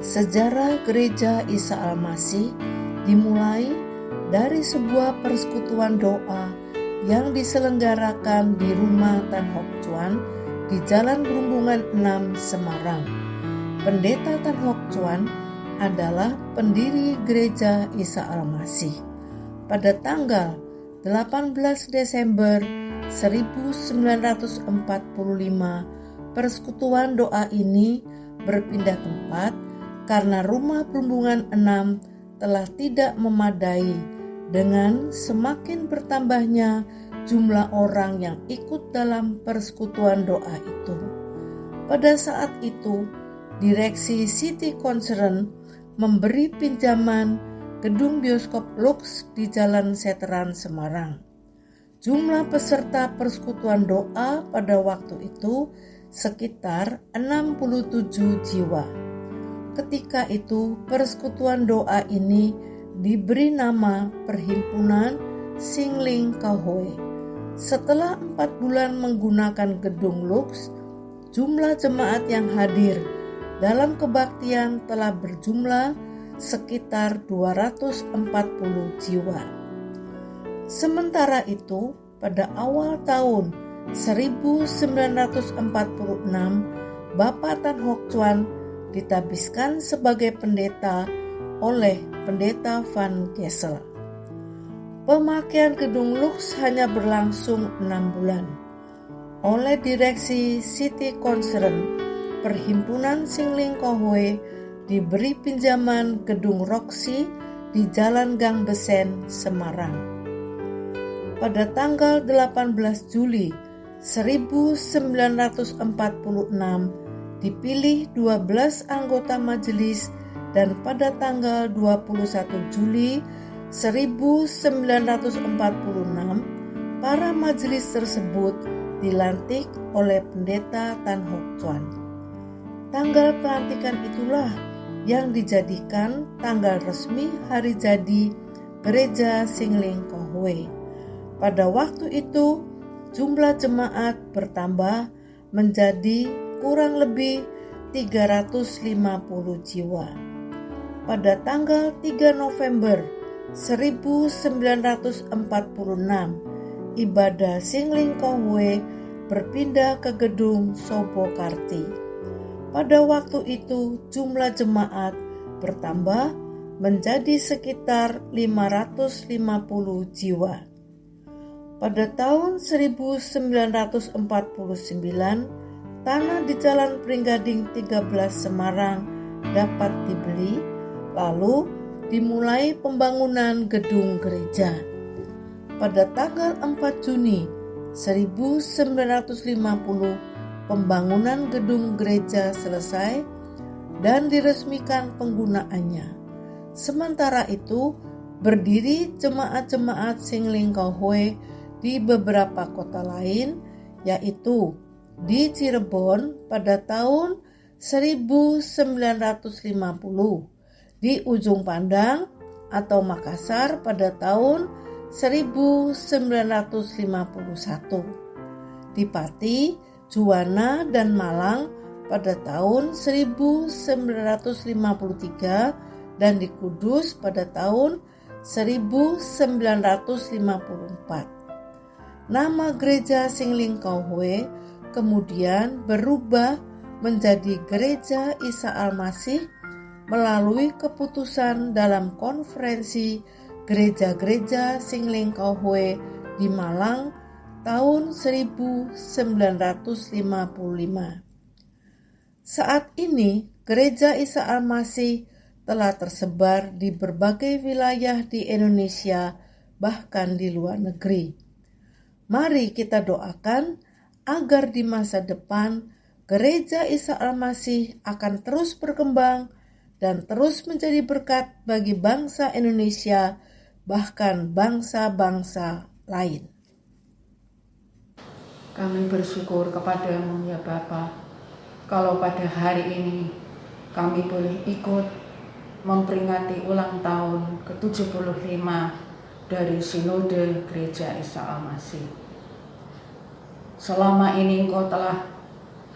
Sejarah Gereja Isa Al-Masih dimulai dari sebuah persekutuan doa yang diselenggarakan di rumah Tan Hock Chuan di Jalan Berumbungan 6, Semarang. Pendeta Tan Hock Chuan adalah pendiri Gereja Isa Al-Masih. Pada tanggal 18 Desember 1945, persekutuan doa ini berpindah tempat karena rumah Berumbungan 6 telah tidak memadai dengan semakin bertambahnya jumlah orang yang ikut dalam persekutuan doa itu. Pada saat itu, direksi City Concern memberi pinjaman gedung bioskop Lux di Jalan Seteran, Semarang. Jumlah peserta persekutuan doa pada waktu itu sekitar 67 jiwa. Ketika itu, persekutuan doa ini diberi nama Perhimpunan Singling Kahoe. Setelah 4 bulan menggunakan gedung Lux, jumlah jemaat yang hadir dalam kebaktian telah berjumlah sekitar 240 jiwa. Sementara itu, pada awal tahun 1946, Bapak Tan Hock Chuan ditabiskan sebagai pendeta oleh Pendeta Van Gessel. Pemakaian gedung Lux hanya berlangsung 6 bulan. Oleh direksi City Concern, Perhimpunan Singling Kahoe diberi pinjaman gedung Roxy di Jalan Gang Besen, Semarang. Pada tanggal 18 Juli 1946, dipilih 12 anggota majelis dan pada tanggal 21 Juli 1946 para majelis tersebut dilantik oleh Pendeta Tan Hock Chuan. Tanggal pelantikan itulah yang dijadikan tanggal resmi hari jadi Gereja Singling Kahoe. Pada waktu itu jumlah jemaat bertambah menjadi kurang lebih 350 jiwa. Pada tanggal 3 November 1946, ibadah Singling Kahoe berpindah ke gedung Sobokarti. Pada waktu itu jumlah jemaat bertambah menjadi sekitar 550 jiwa. Pada tahun 1949, tanah di Jalan Pringgading 13 Semarang dapat dibeli, lalu dimulai pembangunan gedung gereja. Pada tanggal 4 Juni 1950, pembangunan gedung gereja selesai dan diresmikan penggunaannya. Sementara itu, berdiri jemaat-jemaat Singling Kahoe di beberapa kota lain, yaitu di Cirebon pada tahun 1950, di Ujung Pandang atau Makassar pada tahun 1951, di Pati, Juwana, dan Malang pada tahun 1953, dan di Kudus pada tahun 1954. Nama Gereja Singling Kahoe kemudian berubah menjadi Gereja Isa Al-Masih melalui keputusan dalam konferensi gereja-gereja Singling Kahoe di Malang tahun 1955. Saat ini Gereja Isa Al-Masih telah tersebar di berbagai wilayah di Indonesia, bahkan di luar negeri. Mari kita doakan agar di masa depan Gereja Isa Al-Masih akan terus berkembang dan terus menjadi berkat bagi bangsa Indonesia, bahkan bangsa-bangsa lain. Kami bersyukur kepadamu ya Bapa, kalau pada hari ini kami boleh ikut memperingati ulang tahun ke-75 dari Sinode Gereja Isa Al-Masih. Selama ini Engkau telah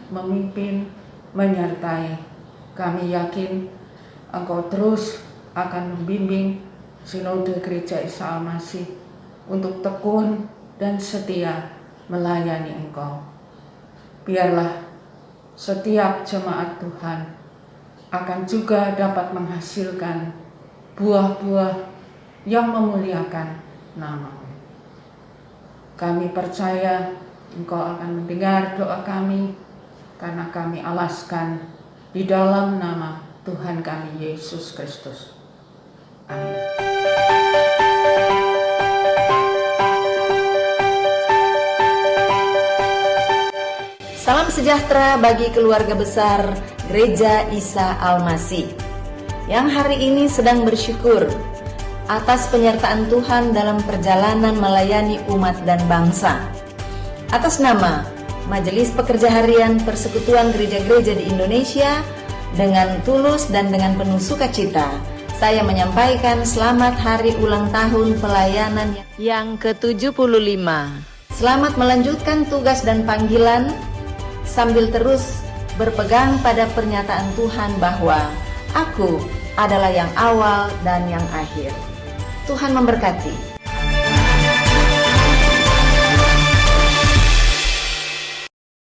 memimpin, menyertai. Kami yakin Engkau terus akan membimbing Sinode Gereja Isa Al-Masih untuk tekun dan setia melayani Engkau. Biarlah setiap jemaat Tuhan akan juga dapat menghasilkan buah-buah yang memuliakan nama-Mu. Kami percaya Engkau akan mendengar doa kami, karena kami alaskan di dalam nama Tuhan kami Yesus Kristus. Amin. Salam sejahtera bagi keluarga besar Gereja Isa Al-Masih yang hari ini sedang bersyukur atas penyertaan Tuhan dalam perjalanan melayani umat dan bangsa. Atas nama Majelis Pekerja Harian Persekutuan Gereja-Gereja di Indonesia, dengan tulus dan dengan penuh sukacita, saya menyampaikan selamat hari ulang tahun pelayanan yang ke-75. Selamat melanjutkan tugas dan panggilan sambil terus berpegang pada pernyataan Tuhan bahwa Aku adalah yang awal dan yang akhir. Tuhan memberkati.